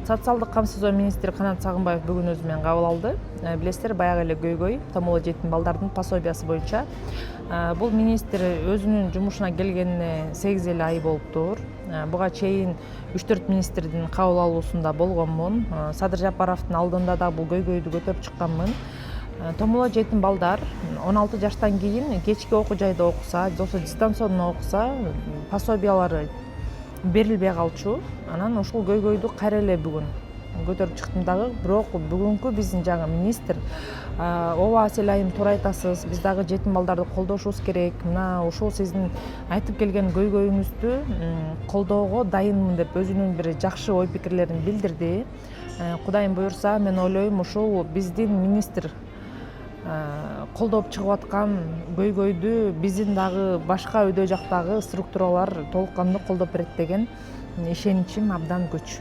Социалдык камсыздоо министри Канат Сагынбаев бүгүн өзү менен кабыл алды. Билесиздер, баягы эле көйгөй томоло жетим балдардын пособиясы боюнча. Бул министр өзүнүн жумушуна келгенине 8 эле ай болуптур. Буга чейин 3-4 министрдин кабыл алуусунда болгонмун. Садыр Жапаровдун алдында да бул көйгөйдү көтөрүп чыкканмын. Томоло жетим балдар 16 жаштан кийин кечки окуу жайда окуса, же болбосо дистанционно окуса, пособиялары берилбей калчу. Анан ушул көйгөйдү кайра эле бүгүн көтөрүп чыктым дагы. Бирок бүгүнкү биздин жаңы министр ооба Асель айым туура айтасыз, биз дагы жетим балдарды колдошубуз керек. Мына ушул сиздин айтып келген көйгөйүңүздү колдоого дайынмын деп өзүнүн бир жакшы ой пикирлерин билдирди. Кудайым буюрса, мен ойлойм ушул биздин министр колдоп чыгып аткан көйгөйдү биздин дагы башка өйдө жактагы структуралар толук кандуу колдоп берет деген ишеничим абдан көч.